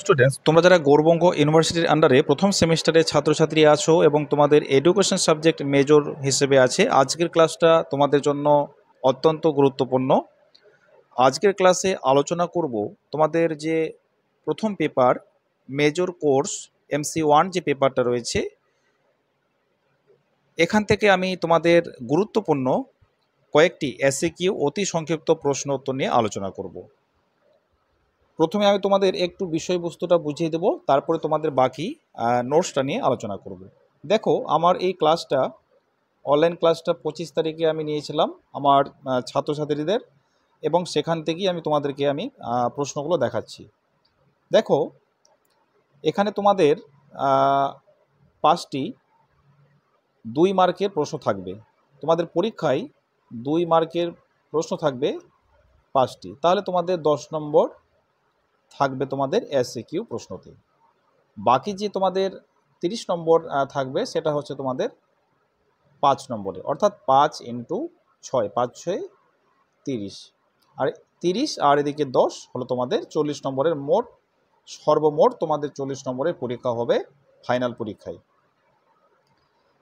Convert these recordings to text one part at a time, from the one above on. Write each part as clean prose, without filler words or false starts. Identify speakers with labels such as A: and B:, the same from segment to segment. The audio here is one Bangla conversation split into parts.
A: স্টুডেন্টস, তোমরা যারা গৌরবঙ্গ ইউনিভার্সিটির আন্ডারে প্রথম সেমিস্টারে ছাত্রছাত্রী আছো এবং তোমাদের এডুকেশন সাবজেক্ট মেজর হিসেবে আছে, আজকের ক্লাসটা তোমাদের জন্য অত্যন্ত গুরুত্বপূর্ণ। আজকের ক্লাসে আলোচনা করব তোমাদের যে প্রথম পেপার মেজর কোর্স MC1 যে পেপারটা রয়েছে, এখান থেকে আমি তোমাদের গুরুত্বপূর্ণ কয়েকটি এসএকিউ অতি সংক্ষিপ্ত প্রশ্ন উত্তর নিয়ে আলোচনা করব। প্রথমে আমি তোমাদের একটু বিষয়বস্তুটা বুঝিয়ে দেব, তারপরে তোমাদের বাকি নোটসটা নিয়ে আলোচনা করব। দেখো, আমার এই ক্লাসটা অনলাইন ক্লাসটা 25 তারিখে আমি নিয়েছিলাম আমার ছাত্রছাত্রীদের, এবং সেখান থেকেই আমি তোমাদেরকে প্রশ্নগুলো দেখাচ্ছি। দেখো, এখানে তোমাদের 5টি 2 মার্কের প্রশ্ন থাকবে। তোমাদের পরীক্ষায় 2 মার্কের প্রশ্ন থাকবে 5টি, তাহলে তোমাদের 10 নম্বর থাকবে তোমাদের এসএকিউ প্রশ্নতে। বাকি যে তোমাদের 30 নম্বর থাকবে সেটা হচ্ছে তোমাদের 5 নম্বরে, অর্থাৎ 5 × 6, 5 × 6 30, আর 30 আর এদিকে 10 হলো তোমাদের 40 নম্বরের মোট। সর্বমোট তোমাদের 40 নম্বরের পরীক্ষা হবে ফাইনাল পরীক্ষায়।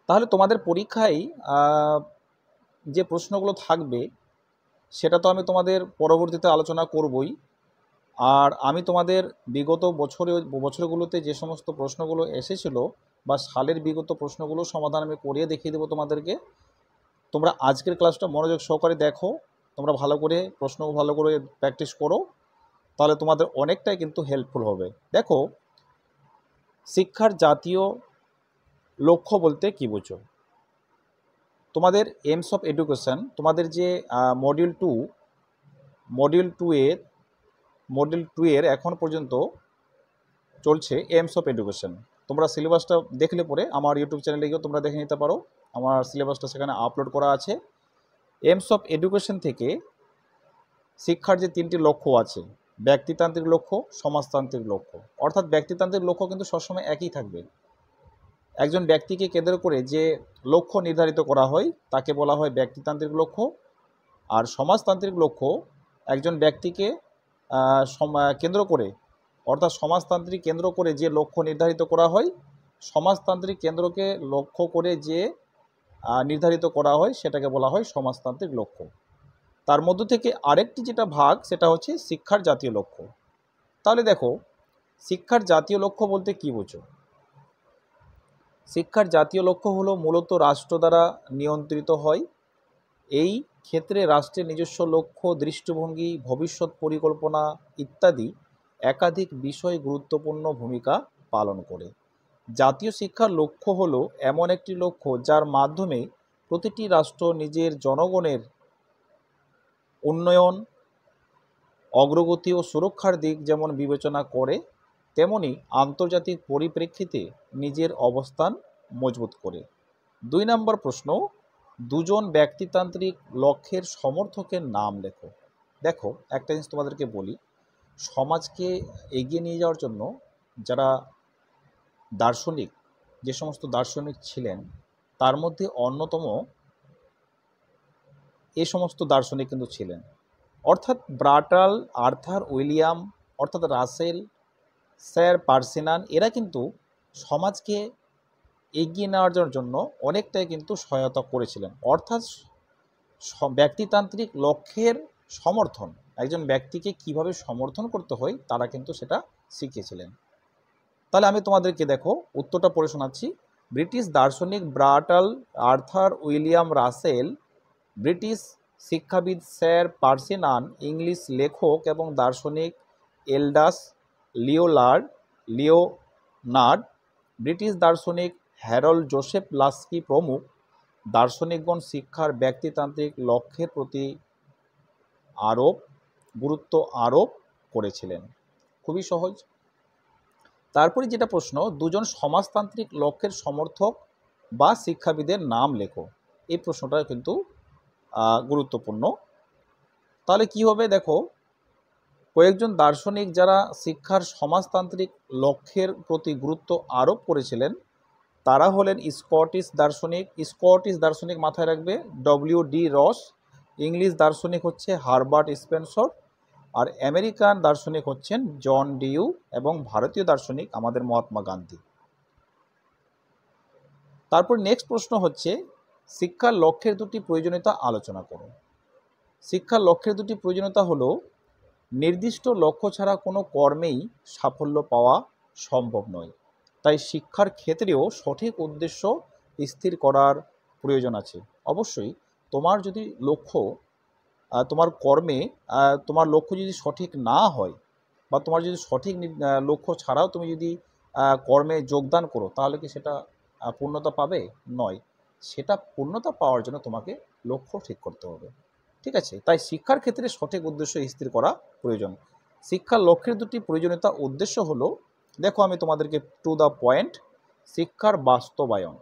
A: তাহলে তোমাদের পরীক্ষায় যে প্রশ্নগুলো থাকবে সেটা তো আমি তোমাদের পরবর্তীতে আলোচনা করবই। আর আমি তোমাদের বিগত বছরগুলোতে যে সমস্ত প্রশ্নগুলো এসেছিল বা সালের বিগত প্রশ্নগুলো সমাধান আমি করিয়ে দেখিয়ে দেবো তোমাদেরকে। তোমরা আজকের ক্লাসটা মনোযোগ সহকারে দেখো, তোমরা ভালো করে প্রশ্ন ভালো করে প্র্যাকটিস করো, তাহলে তোমাদের অনেকটাই কিন্তু হেল্পফুল হবে। দেখো, শিক্ষার জাতীয় লক্ষ্য বলতে কী বোঝো? তোমাদের এইমস অফ এডুকেশন, তোমাদের যে মডিউল টু এর এখন পর্যন্ত চলছে এইমস অফ এডুকেশন। তোমরা সিলেবাসটা দেখলে পরে আমার ইউটিউব চ্যানেলে গিয়েও তোমরা দেখে নিতে পারো, আমার সিলেবাসটা সেখানে আপলোড করা আছে। এইমস অফ এডুকেশন থেকে শিক্ষার যে 3টি লক্ষ্য আছে, ব্যক্তিতান্ত্রিক লক্ষ্য, সমাজতান্ত্রিক লক্ষ্য। অর্থাৎ ব্যক্তিতান্ত্রিক লক্ষ্য কিন্তু সবসময় একই থাকবে। একজন ব্যক্তিকে কেন্দ্র করে যে লক্ষ্য নির্ধারিত করা হয় তাকে বলা হয় ব্যক্তিতান্ত্রিক লক্ষ্য। আর সমাজতান্ত্রিক লক্ষ্য একজন ব্যক্তিকে কেন্দ্র করে, অর্থাৎ সমাজতান্ত্রিক কেন্দ্র করে যে লক্ষ্য নির্ধারিত করা হয়, সমাজতান্ত্রিক কেন্দ্রকে লক্ষ্য করে যে নির্ধারিত করা হয় সেটাকে বলা হয় সমাজতান্ত্রিক লক্ষ্য। তার মধ্য থেকে আরেকটি যেটা ভাগ সেটা হচ্ছে শিক্ষার জাতীয় লক্ষ্য। তাহলে দেখো, শিক্ষার জাতীয় লক্ষ্য বলতে কী বোঝো? শিক্ষার জাতীয় লক্ষ্য হলো মূলত রাষ্ট্র দ্বারা নিয়ন্ত্রিত হয়। এই ক্ষেত্রে রাষ্ট্রের নিজস্ব লক্ষ্য, দৃষ্টিভঙ্গি, ভবিষ্যৎ পরিকল্পনা ইত্যাদি একাধিক বিষয় গুরুত্বপূর্ণ ভূমিকা পালন করে। জাতীয় শিক্ষার লক্ষ্য হলো এমন একটি লক্ষ্য যার মাধ্যমে প্রতিটি রাষ্ট্র নিজের জনগণের উন্নয়ন, অগ্রগতি ও সুরক্ষার দিক যেমন বিবেচনা করে, তেমনি আন্তর্জাতিক পরিপ্রেক্ষিতে নিজের অবস্থান মজবুত করে। 2 নম্বর প্রশ্ন, দুজন ব্যক্তিতান্ত্রিক লক্ষ্যের সমর্থকের নাম লেখো। দেখো, একটা জিনিস তোমাদেরকে বলি, সমাজকে এগিয়ে নিয়ে যাওয়ার জন্য যারা দার্শনিক, যে সমস্ত দার্শনিক ছিলেন, তার মধ্যে অন্যতম এই সমস্ত দার্শনিক কিন্তু ছিলেন, অর্থাৎ ব্রাটাল, আর্থার উইলিয়াম, অর্থাৎ রাসেল, স্যার পার্সিনান। এরা কিন্তু সমাজকে এগিয়ে নেওয়ার জন্য অনেকটাই কিন্তু সহায়তা করেছিলেন। অর্থাৎ ব্যক্তিতান্ত্রিক লক্ষ্যের সমর্থন, একজন ব্যক্তিকে কিভাবে সমর্থন করতে হয় তারা কিন্তু সেটা শিখিয়েছিলেন। তাহলে আমি তোমাদেরকে দেখো উত্তরটা পড়ে শোনাচ্ছি। ব্রিটিশ দার্শনিক ব্রাটাল, আর্থার উইলিয়াম রাসেল, ব্রিটিশ শিক্ষাবিদ স্যার পার্সিনান, ইংলিশ লেখক এবং দার্শনিক এলডাস লিওনার্ড, ব্রিটিশ দার্শনিক হ্যারল্ড জোসেফ লাস্কি প্রমুখ দার্শনিকগণ শিক্ষার ব্যক্তিতান্ত্রিক লক্ষ্যের প্রতি গুরুত্ব আরোপ করেছিলেন। খুবই সহজ। তারপরে যেটা প্রশ্ন, দুজন সমাজতান্ত্রিক লক্ষ্যের সমর্থক বা শিক্ষাবিদের নাম লেখো। এই প্রশ্নটা কিন্তু গুরুত্বপূর্ণ। তাহলে কি হবে? দেখো, কয়েকজন দার্শনিক যারা শিক্ষার সমাজতান্ত্রিক লক্ষ্যের প্রতি গুরুত্ব আরোপ করেছিলেন তারা হলেন স্কটিশ দার্শনিক মাথায় রাখবে, W.D. রস। ইংলিশ দার্শনিক হচ্ছে হারবার্ট স্পেন্সর। আর আমেরিকান দার্শনিক হচ্ছেন জন ডিউ এবং ভারতীয় দার্শনিক আমাদের মহাত্মা গান্ধী। তারপর নেক্সট প্রশ্ন হচ্ছে শিক্ষার লক্ষ্যের দুটি প্রয়োজনীয়তা আলোচনা করো। শিক্ষার লক্ষ্যের দুটি প্রয়োজনীয়তা হলো নির্দিষ্ট লক্ষ্য ছাড়া কোনো কর্মেই সাফল্য পাওয়া সম্ভব নয়, তাই শিক্ষার ক্ষেত্রেও সঠিক উদ্দেশ্য স্থির করার প্রয়োজন আছে। অবশ্যই তোমার যদি লক্ষ্য তোমার কর্মে তোমার লক্ষ্য যদি সঠিক না হয় বা তোমার যদি সঠিক লক্ষ্য ছাড়াও তুমি যদি কর্মে যোগদান করো তাহলে কি সেটা পূর্ণতা পাবে? নয়। সেটা পূর্ণতা পাওয়ার জন্য তোমাকে লক্ষ্য ঠিক করতে হবে। ঠিক আছে, তাই শিক্ষার ক্ষেত্রে সঠিক উদ্দেশ্য স্থির করা প্রয়োজন। শিক্ষার লক্ষ্যের দুটি প্রয়োজনীয়তা উদ্দেশ্য হলো, দেখো আমি তোমাদেরকে টু দ্য পয়েন্ট, শিক্ষার বাস্তবায়ন।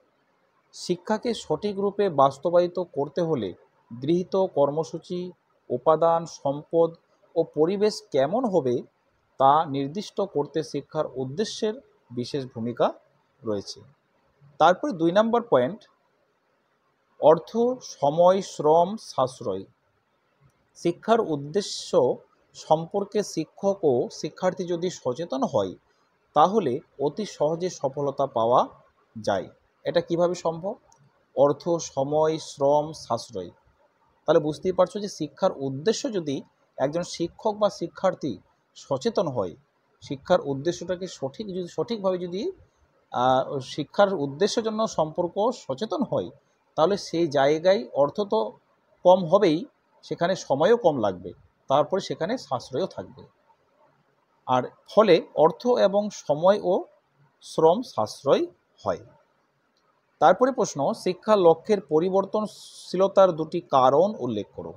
A: শিক্ষাকে সঠিক রূপে বাস্তবায়িত করতে হলে গৃহীত কর্মসূচি, উপাদান, সম্পদ ও পরিবেশ কেমন হবে তা নির্দিষ্ট করতে শিক্ষার উদ্দেশ্যের বিশেষ ভূমিকা রয়েছে। তারপরে 2 নম্বর পয়েন্ট, অর্থ, সময়, শ্রম, সাশ্রয়। শিক্ষার উদ্দেশ্য সম্পর্কে শিক্ষক ও শিক্ষার্থী যদি সচেতন হয় তাহলে অতি সহজে সফলতা পাওয়া যায়। এটা কিভাবে সম্ভব? অর্থ, সময়, শ্রম, সাশ্রয়। তাহলে বুঝতেই পারছো যে শিক্ষার উদ্দেশ্য যদি একজন শিক্ষক বা শিক্ষার্থী সচেতন হয়, শিক্ষার উদ্দেশ্যটাকে সঠিকভাবে যদি শিক্ষার উদ্দেশ্যের জন্য সম্পর্ক সচেতন হয় তাহলে সেই জায়গায় অর্থ তো কম হবেই, সেখানে সময়ও কম লাগবে, তারপরে সেখানে সাশ্রয়ও থাকবে। আর ফলে অর্থ এবং সময় ও শ্রম সাশ্রয় হয়। তারপরে প্রশ্ন, শিক্ষা লক্ষ্যের পরিবর্তনশীলতার দুটি কারণ উল্লেখ করো।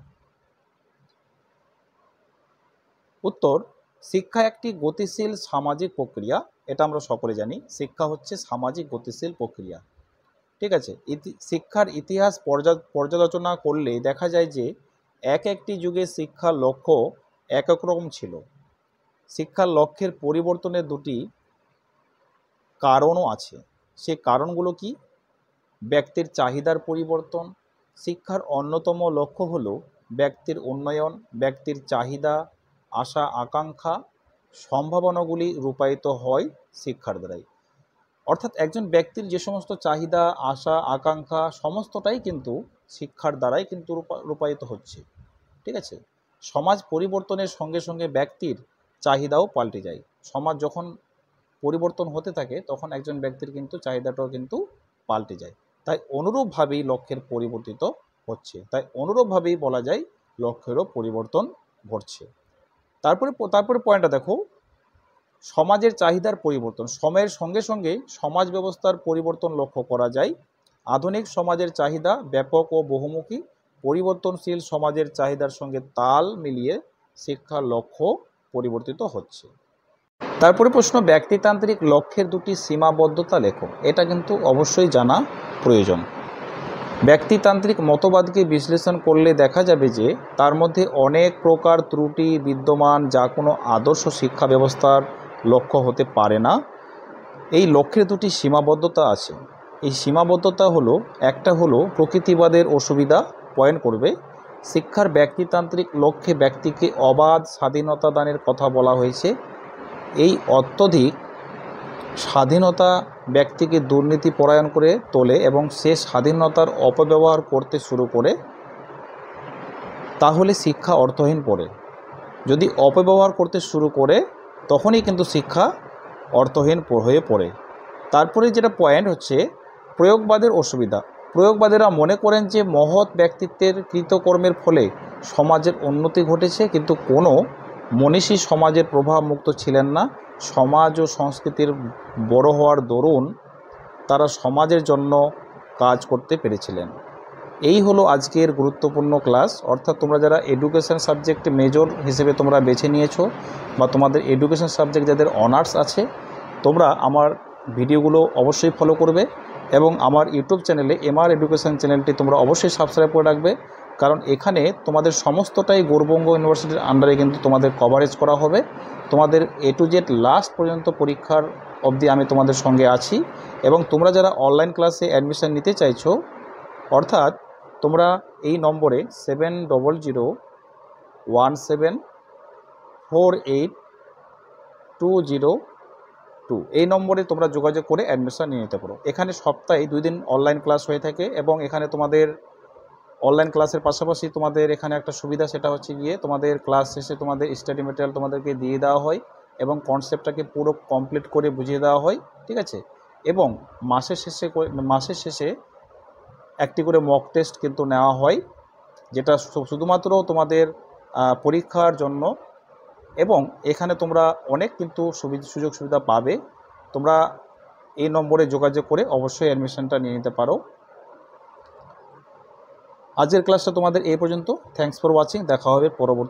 A: উত্তর, শিক্ষা একটি গতিশীল সামাজিক প্রক্রিয়া। এটা আমরা সকলে জানি, শিক্ষা হচ্ছে সামাজিক গতিশীল প্রক্রিয়া। ঠিক আছে, শিক্ষার ইতিহাস পর্যালোচনা করলে দেখা যায় যে একটি যুগে শিক্ষার লক্ষ্য এক রকম ছিল। শিক্ষার লক্ষ্যের পরিবর্তনের দুটি কারণও আছে। সেই কারণগুলো কি? ব্যক্তির চাহিদার পরিবর্তন। শিক্ষার অন্যতম লক্ষ্য হল ব্যক্তির উন্নয়ন। ব্যক্তির চাহিদা, আশা, আকাঙ্ক্ষা, সম্ভাবনাগুলি রূপায়িত হয় শিক্ষার দ্বারাই। অর্থাৎ একজন ব্যক্তির যে সমস্ত চাহিদা, আশা, আকাঙ্ক্ষা সমস্তটাই কিন্তু শিক্ষার দ্বারাই কিন্তু রূপায়িত হচ্ছে। ঠিক আছে, সমাজ পরিবর্তনের সঙ্গে সঙ্গে ব্যক্তির চাহিদাও পাল্টে যায়। সমাজ যখন পরিবর্তন হতে থাকে তখন একজন ব্যক্তির কিন্তু চাহিদাটাও কিন্তু পাল্টে যায়। তাই অনুরূপভাবেই লক্ষ্যের পরিবর্তিত হচ্ছে, তাই অনুরূপভাবেই বলা যায় লক্ষ্যেরও পরিবর্তন ঘটছে। তারপরে পয়েন্টটা দেখো, সমাজের চাহিদার পরিবর্তন। সময়ের সঙ্গে সঙ্গে সমাজ ব্যবস্থার পরিবর্তন লক্ষ্য করা যায়। আধুনিক সমাজের চাহিদা ব্যাপক ও বহুমুখী। পরিবর্তনশীল সমাজের চাহিদার সঙ্গে তাল মিলিয়ে শিক্ষার লক্ষ্য পরিবর্তিত হচ্ছে। তারপরে প্রশ্ন, ব্যক্তিতান্ত্রিক লক্ষ্যের দুটি সীমাবদ্ধতা লেখো। এটা কিন্তু অবশ্যই জানা প্রয়োজন। ব্যক্তিতান্ত্রিক মতবাদকে বিশ্লেষণ করলে দেখা যাবে যে তার মধ্যে অনেক প্রকার ত্রুটি বিদ্যমান, যা কোনো আদর্শ শিক্ষা ব্যবস্থার লক্ষ্য হতে পারে না। এই লক্ষ্যের দুটি সীমাবদ্ধতা আছে। এই সীমাবদ্ধতা হলো, একটা হলো প্রকৃতিবাদের অসুবিধা, পয়েন্ট করবে। শিক্ষার ব্যক্তিতান্ত্রিক লক্ষ্যে ব্যক্তিকে অবাধ স্বাধীনতা দানের কথা বলা হয়েছে। এই অত্যধিক স্বাধীনতা ব্যক্তিকে দুর্নীতি পরায়ণ করে তোলে এবং সে স্বাধীনতার অপব্যবহার করতে শুরু করে, তাহলে শিক্ষা অর্থহীন পড়ে। যদি অপব্যবহার করতে শুরু করে তখনই কিন্তু শিক্ষা অর্থহীন হয়ে পড়ে। তারপরে যেটা পয়েন্ট হচ্ছে প্রয়োগবাদের অসুবিধা। প্রয়োগবাদীরা মনে করেন যে মহৎ ব্যক্তিত্বের কৃতকর্মের ফলে সমাজের উন্নতি ঘটেছে, কিন্তু কোনো মনীষী সমাজের প্রভাব মুক্ত ছিলেন না। সমাজ ও সংস্কৃতির বড় হওয়ার দরুন তারা সমাজের জন্য কাজ করতে পেরেছিলেন। এই হলো আজকের গুরুত্বপূর্ণ ক্লাস। অর্থাৎ তোমরা যারা এডুকেশন সাবজেক্ট মেজর হিসেবে তোমরা বেছে নিয়েছো বা তোমাদের এডুকেশন সাবজেক্ট যাদের অনার্স আছে, তোমরা আমার ভিডিওগুলো অবশ্যই ফলো করবে এবং আমার ইউটিউব চ্যানেলে এমআর এডুকেশন চ্যানেলটি তোমরা অবশ্যই সাবস্ক্রাইব করে রাখবে, কারণ এখানে তোমাদের সমস্তটাই গৌরবঙ্গ ইউনিভার্সিটির আন্ডারে কিন্তু তোমাদের কভারেজ করা হবে। তোমাদের A to Z লাস্ট পর্যন্ত পরীক্ষার অবধি আমি তোমাদের সঙ্গে আছি। এবং তোমরা যারা অনলাইন ক্লাসে অ্যাডমিশন নিতে চাইছো, অর্থাৎ তোমরা এই নম্বরে 700171 4820 এই নম্বরে তোমরা যোগাযোগ করে অ্যাডমিশন নিয়ে নিতে পারো। এখানে সপ্তাহে 2 দিন অনলাইন ক্লাস হয়ে থাকে এবং এখানে তোমাদের অনলাইন ক্লাসের পাশাপাশি তোমাদের এখানে একটা সুবিধা, সেটা হচ্ছে গিয়ে তোমাদের ক্লাস শেষে তোমাদের স্টাডি মেটেরিয়াল তোমাদেরকে দিয়ে দেওয়া হয় এবং কনসেপ্টটাকে পুরো কমপ্লিট করে বুঝিয়ে দেওয়া হয়, ঠিক আছে। এবং মাসের শেষে একটি করে মক টেস্ট কিন্তু নেওয়া হয়, যেটা শুধুমাত্র তোমাদের পরীক্ষার জন্য। এবং এখানে তোমরা অনেক কিন্তু সুযোগ সুবিধা পাবে। তোমরা এই নম্বরে যোগাযোগ করে অবশ্যই অ্যাডমিশনটা নিয়ে নিতে পারো। আজকের ক্লাসটা তোমাদের এই পর্যন্ত। Thanks for watching. দেখা হবে পরবর্তী